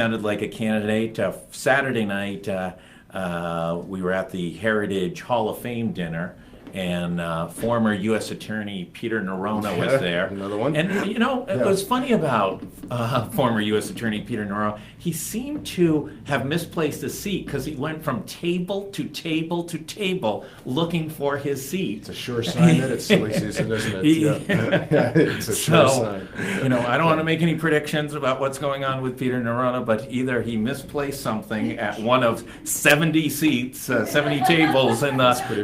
Sounded like a candidate. Saturday night, we were at the Heritage Hall of Fame dinner, and former U.S. Attorney Peter Nerona was there. Another one. And you know, it Yeah. was funny about former U.S. Attorney Peter Nerona. He seemed to have misplaced his seat because he went from table to table to table looking for his seat. It's a sure sign that it's silly season, isn't it? Yeah. It's a sure sign. You know, I don't want to make any predictions about what's going on with Peter Nerona, but either he misplaced something at one of 70 seats, 70 tables in this thing,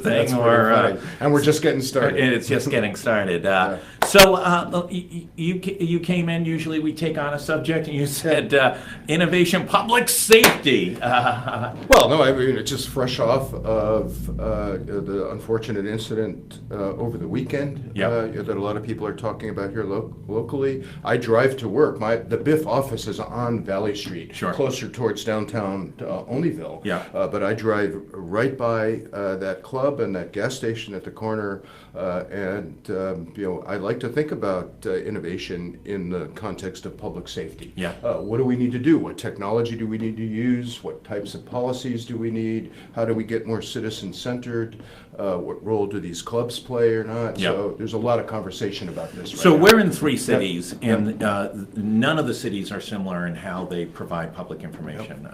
That's or funny. And we're just getting started. it's just getting started. Yeah. So you came in. Usually we take on a subject, and you said innovation, public safety. Well, no, I mean, it's just fresh off of the unfortunate incident over the weekend that a lot of people are talking about here locally. I drive to work. The BIF office is on Valley Street, closer towards downtown Olneyville. But I drive right by that club and that gas station at the corner, and I like to think about innovation in the context of public safety. What do we need to do? What technology do we need to use? What types of policies do we need? How do we get more citizen-centered? What role do these clubs play or not? So there's a lot of conversation about this right So now. we're in 3 cities, and none of the cities are similar in how they provide public information.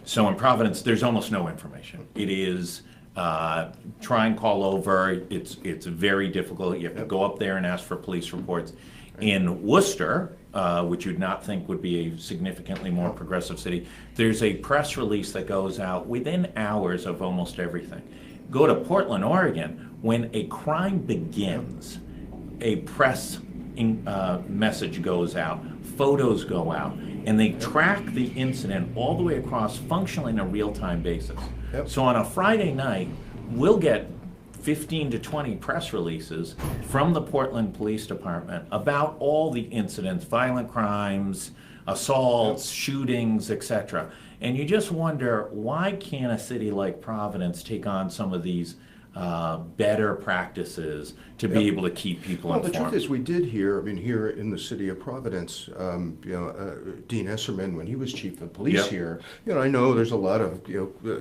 So in Providence, there's almost no information. It is try and call over. It's very difficult. You have to go up there and ask for police reports. In Worcester, which you'd not think would be a significantly more progressive city, there's a press release that goes out within hours of almost everything. Go to Portland, Oregon, when a crime begins, a press message goes out, photos go out, and they track the incident all the way across, functionally on a real-time basis. So on a Friday night, we'll get 15 to 20 press releases from the Portland Police Department about all the incidents, violent crimes, assaults, shootings, etc. And you just wonder, why can't a city like Providence take on some of these better practices to be able to keep people informed? The truth is, we did hear, here in the city of Providence, Dean Esserman, when he was chief of police here, I know there's a lot of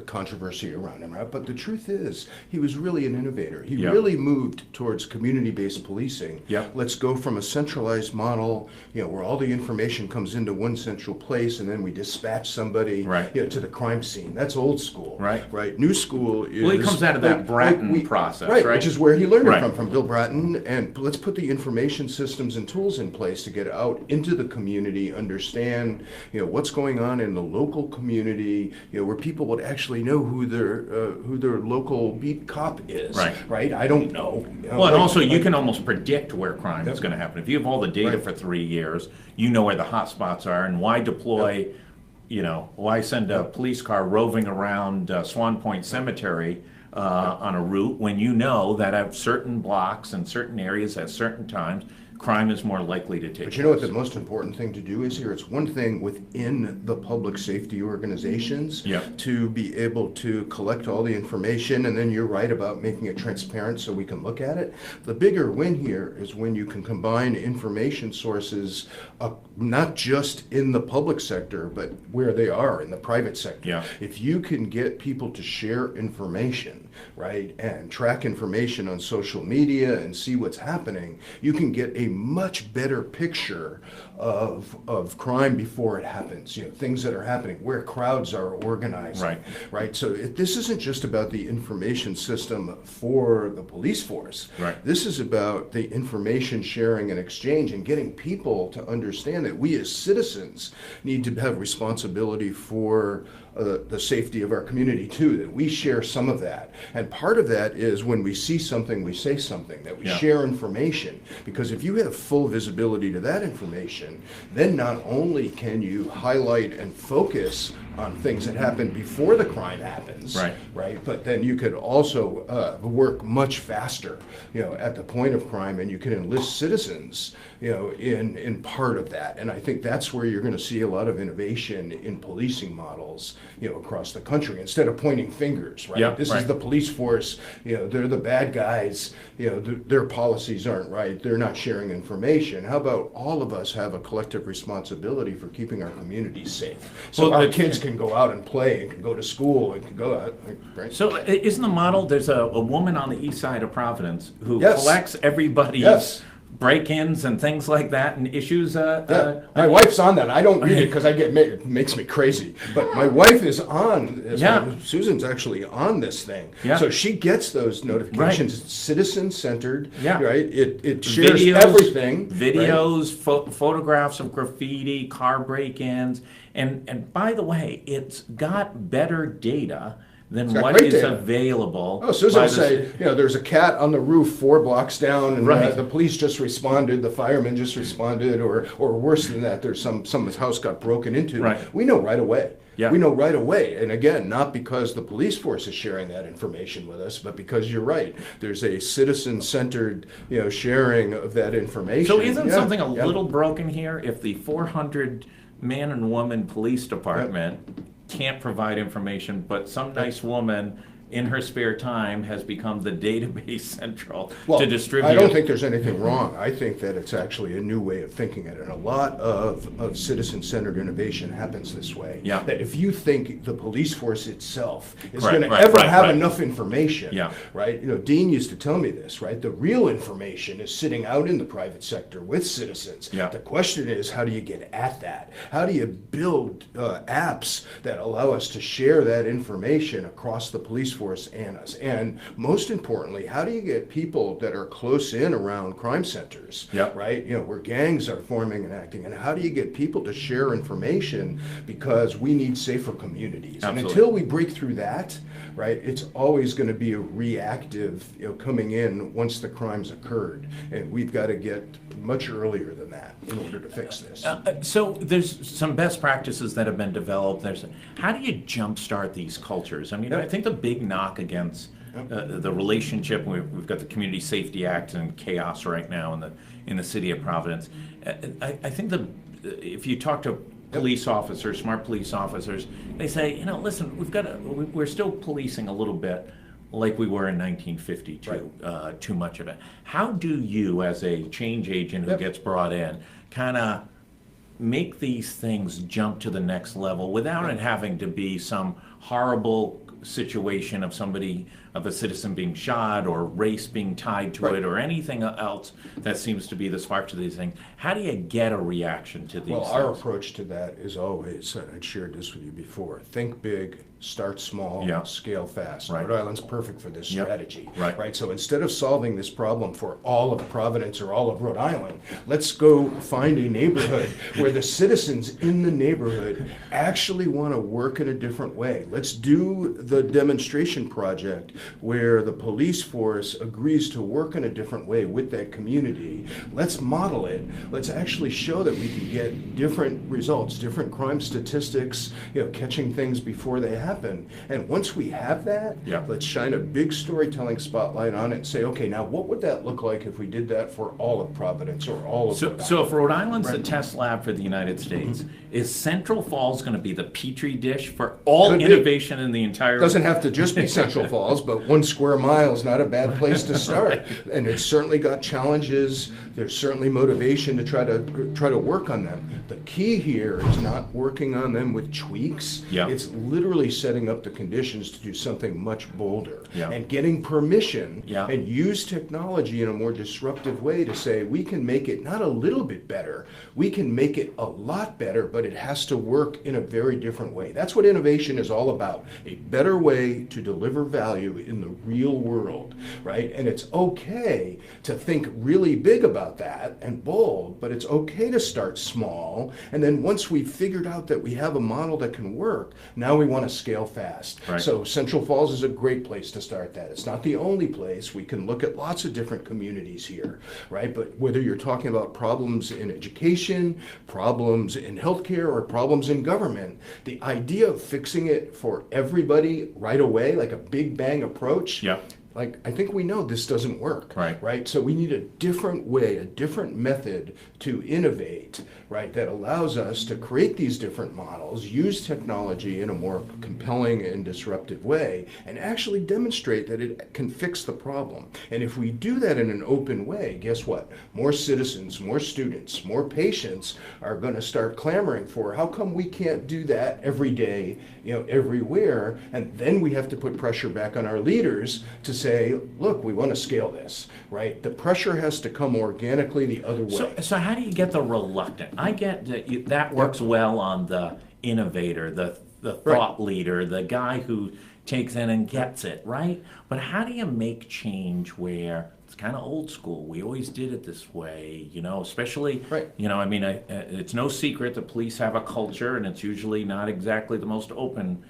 controversy around him, right? But the truth is, he was really an innovator. He really moved towards community-based policing. Let's go from a centralized model, where all the information comes into one central place, and then we dispatch somebody to the crime scene. That's old school. Right. New school is... Well, he comes out of that Bratton process, right? Which is where he learned it from Bill Bratton. And let's put the information systems and tools in place to get out into the community, understand, what's going on in the local community, where people would actually know who their local beat cop is. Right. I don't know. Well, and also you can almost predict where crime is going to happen. If you have all the data for 3 years, you know where the hot spots are, and why deploy. Why send a police car roving around Swan Point Cemetery on a route when you know that at certain blocks and certain areas at certain times, crime is more likely to take place. But you know what the most important thing to do is here? It's one thing within the public safety organizations to be able to collect all the information, and then you're right about making it transparent so we can look at it. The bigger win here is when you can combine information sources, not just in the public sector, but where they are in the private sector. If you can get people to share information, right, and track information on social media and see what's happening, you can get a much better picture of crime before it happens. Things that are happening, where crowds are organized. Right. So this isn't just about the information system for the police force. This is about the information sharing and exchange and getting people to understand that we as citizens need to have responsibility for the safety of our community too, that we share some of that. And part of that is when we see something, we say something, that we share information. Because if you have full visibility to that information, then not only can you highlight and focus on things that happen before the crime happens, right? But then you could also work much faster, at the point of crime, and you can enlist citizens, in part of that. And I think that's where you're going to see a lot of innovation in policing models, across the country. Instead of pointing fingers, right? Yeah, This right. is the police force, they're the bad guys, their policies aren't right, they're not sharing information. How about all of us have a collective responsibility for keeping our communities safe? So Well, our kids can go out and play, and can go to school, and can go out, right? So isn't the model, there's a woman on the east side of Providence who Yes. collects everybody's Yes. break-ins and things like that and issues My wife's on that. I don't read it because it makes me crazy. But my wife is on this. Yeah. Susan's actually on this thing. Yeah. So she gets those notifications. It's citizen-centered, Yeah. right? It shares videos, everything. right? videos, photographs of graffiti, car break-ins, and by the way, it's got better data than got what great is data. available. Oh, Susan by will the say, there's a cat on the roof 4 blocks down, and Right. the police just responded, the firemen just responded, or worse than that, there's someone's house got broken into. Right. We know right away. Yeah. We know right away. And again, not because the police force is sharing that information with us, but because you're right. There's a citizen-centered, sharing of that information. So isn't Yeah, something a yeah. little broken here if the 400 man and woman police department can't provide information, but some nice woman in her spare time has become the database central to distribute? I don't think there's anything wrong. I think that it's actually a new way of thinking it. And a lot of citizen-centered innovation happens this way. Yeah. That if you think the police force itself is Right, going to right, ever right, have right. enough information, Yeah. right? Dean used to tell me this, right? The real information is sitting out in the private sector with citizens. Yeah. The question is, how do you get at that? How do you build apps that allow us to share that information across the police force and us? And most importantly, how do you get people that are close in around crime centers, Yep. right? Where gangs are forming and acting, and how do you get people to share information because we need safer communities? And Absolutely. until we break through that, right, it's always going to be a reactive, coming in once the crime's occurred, and we've got to get much earlier than that in order to fix this. So there's some best practices that have been developed. How do you jumpstart these cultures? I mean, I think the big knock against the relationship, we've got the Community Safety Act and chaos right now in the city of Providence. I think if you talk to police officers, smart police officers, they say, listen, we're still policing a little bit like we were in 1952, too much of it. How do you, as a change agent who gets brought in, kind of make these things jump to the next level without it having to be some horrible situation of a citizen being shot or race being tied to it or anything else that seems to be the spark to these things? How do you get a reaction to these Well, things? our approach to that is always, I'd shared this with you before, think big, start small, Yeah. scale fast. Right. Rhode Island's perfect for this Yep. strategy. Right. So instead of solving this problem for all of Providence or all of Rhode Island, let's go find a neighborhood where the citizens in the neighborhood actually want to work in a different way. Let's do the demonstration project where the police force agrees to work in a different way with that community. Let's model it. Let's actually show that we can get different results, different crime statistics, catching things before they happen. And once we have that, let's shine a big storytelling spotlight on it and say, okay, now what would that look like if we did that for all of Providence or all of Rhode Island? So if Rhode Island's the test lab for the United States, is Central Falls going to be the petri dish for all Could be. innovation in the entire? Doesn't have to just be Central Falls, but 1 square mile is not a bad place to start. And it's certainly got challenges. There's certainly motivation to try to work on them. The key here is not working on them with tweaks. Yeah. It's literally setting up the conditions to do something much bolder Yeah. and getting permission Yeah. and use technology in a more disruptive way to say we can make it not a little bit better, we can make it a lot better, but it has to work in a very different way. That's what innovation is all about, a better way to deliver value in the real world, right? And it's okay to think really big about that and bold, but it's okay to start small. And then once we've figured out that we have a model that can work, now we want to scale fast. Right. So Central Falls is a great place to start that. It's not the only place. We can look at lots of different communities here, right? But whether you're talking about problems in education, problems in healthcare, or problems in government, the idea of fixing it for everybody right away, like a big bang approach, Yeah. like, I think we know this doesn't work. Right. So we need a different way, a different method to innovate, right, that allows us to create these different models, use technology in a more compelling and disruptive way, and actually demonstrate that it can fix the problem. And if we do that in an open way, guess what? More citizens, more students, more patients are going to start clamoring for, how come we can't do that every day, everywhere? And then we have to put pressure back on our leaders to say, look, we want to scale this, right? The pressure has to come organically the other way. So how do you get the reluctant? I get that works well on the innovator, the thought leader, the guy who takes in and gets it, right? But how do you make change where it's kind of old school? We always did it this way, especially, I mean, it's no secret the police have a culture, and it's usually not exactly the most open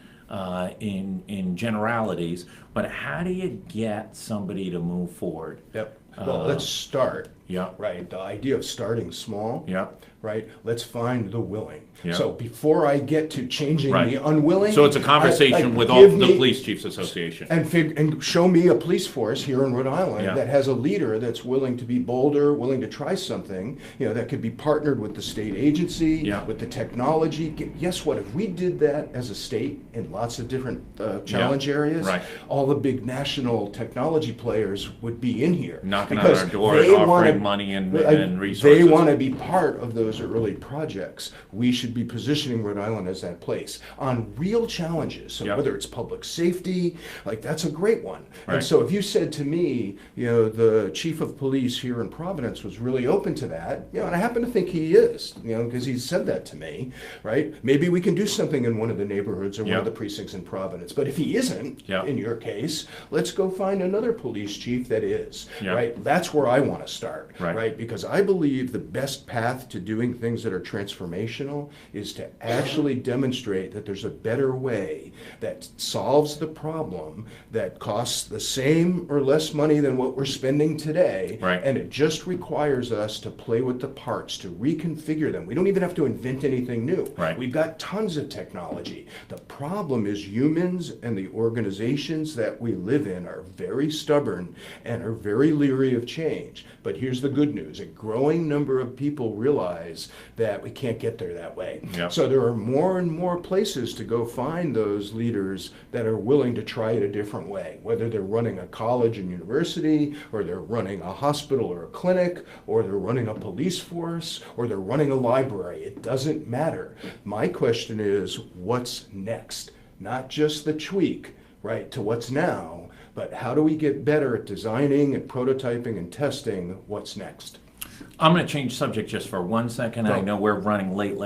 in generalities, but how do you get somebody to move forward? Well, let's start. Yeah. Right. The idea of starting small. Yeah. Right. Let's find the willing. Yeah. So before I get to changing the unwilling. So it's a conversation with all the Police Chiefs Association. And show me a police force here in Rhode Island that has a leader that's willing to be bolder, willing to try something, that could be partnered with the state agency, with the technology. Guess what? If we did that as a state in lots of different challenge areas, all the big national technology players would be in here. Knocking on our doors, offering money and resources. They want to be part of those early projects. We should be positioning Rhode Island as that place on real challenges. So whether it's public safety, that's a great one. And so if you said to me, the chief of police here in Providence was really open to that, and I happen to think he is, because he said that to me, right? Maybe we can do something in one of the neighborhoods or one of the precincts in Providence. But if he isn't, in your case, let's go find another police chief that is, right? That's where I want to start, right? Because I believe the best path to doing things that are transformational is to actually demonstrate that there's a better way that solves the problem that costs the same or less money than what we're spending today. And it just requires us to play with the parts, to reconfigure them. We don't even have to invent anything new. We've got tons of technology. The problem is humans and the organizations that we live in are very stubborn and are very leery of change. But here's the good news. A growing number of people realize that we can't get there that way. So there are more and more places to go find those leaders that are willing to try it a different way, whether they're running a college and university, or they're running a hospital or a clinic, or they're running a police force, or they're running a library. It doesn't matter. My question is, what's next? Not just the tweak, right, to what's now, but how do we get better at designing and prototyping and testing what's next? I'm going to change subject just for 1 second. I know we're running late,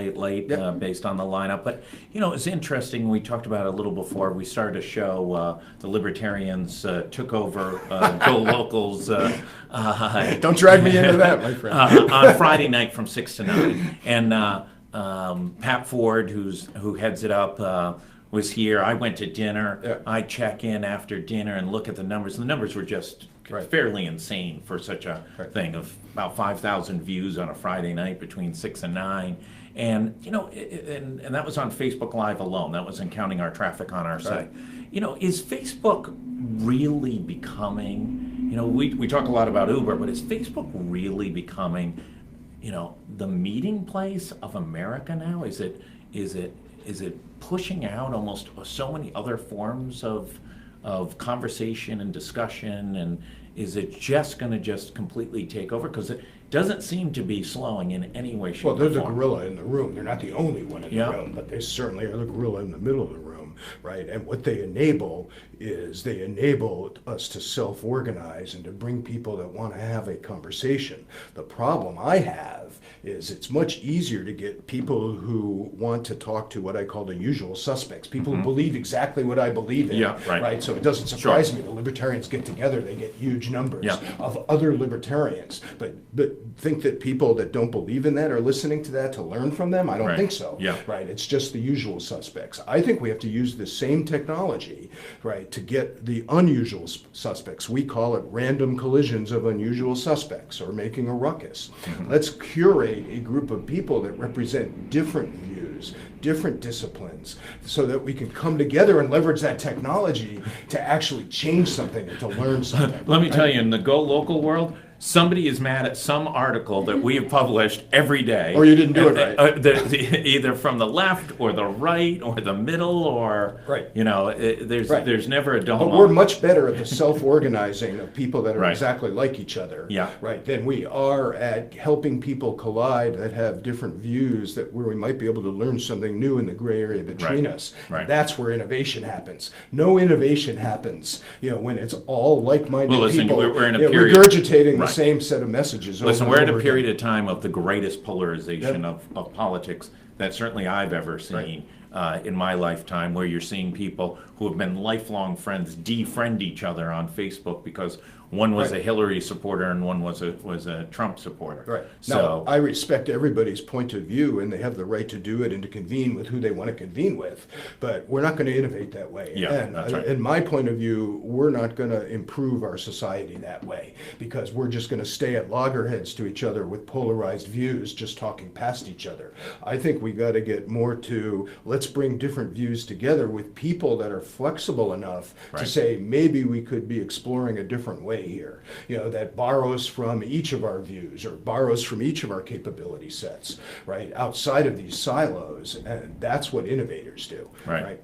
based on the lineup. But, it's interesting. We talked about it a little before we started a show. The Libertarians took over Go Locals. Don't drag me into that, my friend. On Friday night from 6 to 9. And Pat Ford, who heads it up, was here. I went to dinner. I check in after dinner and look at the numbers. The numbers were just fairly insane for such a thing, of about 5,000 views on a Friday night between 6 and 9. And, and that was on Facebook Live alone. That wasn't counting our traffic on our site. Is Facebook really becoming, we talk a lot about Uber, but is Facebook really becoming, the meeting place of America now? Is it pushing out almost so many other forms of conversation and discussion, and is it just going to completely take over? Because it doesn't seem to be slowing in any way, shape, or form. Well, they're the gorilla in the room. They're not the only one in the room, but they certainly are the gorilla in the middle of the room, right? And what they enable is they enable us to self-organize and to bring people that want to have a conversation. The problem I have is it's much easier to get people who want to talk to what I call the usual suspects, people who believe exactly what I believe in, right? So it doesn't surprise me. The libertarians get together, they get huge numbers of other libertarians, but think that people that don't believe in that are listening to that to learn from them? I don't think so, right? It's just the usual suspects. I think we have to use use the same technology, right, to get the unusual suspects. We call it random collisions of unusual suspects, or making a ruckus. Let's curate a group of people that represent different views, different disciplines, so that we can come together and leverage that technology to actually change something and to learn something. Let me tell you, in the Go Local world, somebody is mad at some article that we have published every day. Or you didn't do it right. Either from the left or the right or the middle, or, Right. there's never a dull But moment. we're much better at the self-organizing of people that are Right. exactly like each other. Yeah. Right, than we are at helping people collide that have different views, that where we might be able to learn something new in the gray area between Right. us. Right. That's where innovation happens. No innovation happens, when it's all like-minded Well, listen, people we're in a period- regurgitating the Right. same set of messages. Listen, over we're and in a over period again. of time of the greatest polarization Yep. of politics that certainly I've ever seen in my lifetime, where you're seeing people who have been lifelong friends defriend each other on Facebook because one was Right. a Hillary supporter and one was a Trump supporter. Right. So, Now, I respect everybody's point of view, and they have the right to do it and to convene with who they want to convene with, but we're not going to innovate that way. Yeah, And that's right. in my point of view, we're not going to improve our society that way, because we're just going to stay at loggerheads to each other with polarized views, just talking past each other. I think we got to get more to, let's bring different views together with people that are flexible enough to Right. say, maybe we could be exploring a different way here, that borrows from each of our views or borrows from each of our capability sets, right, outside of these silos. And that's what innovators do. Right.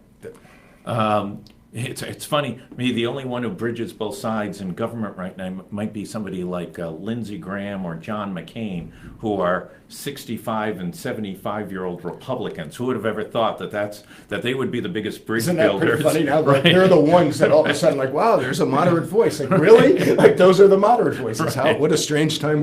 It's funny. Me, the only one who bridges both sides in government right now might be somebody like Lindsey Graham or John McCain, who are 65 and 75-year-old Republicans. Who would have ever thought that they would be the biggest bridge Isn't that builders? pretty funny now? Right. They're the ones that all of a sudden, like, wow, there's a moderate voice. Like, really? Like, those are the moderate voices. Right. What a strange time we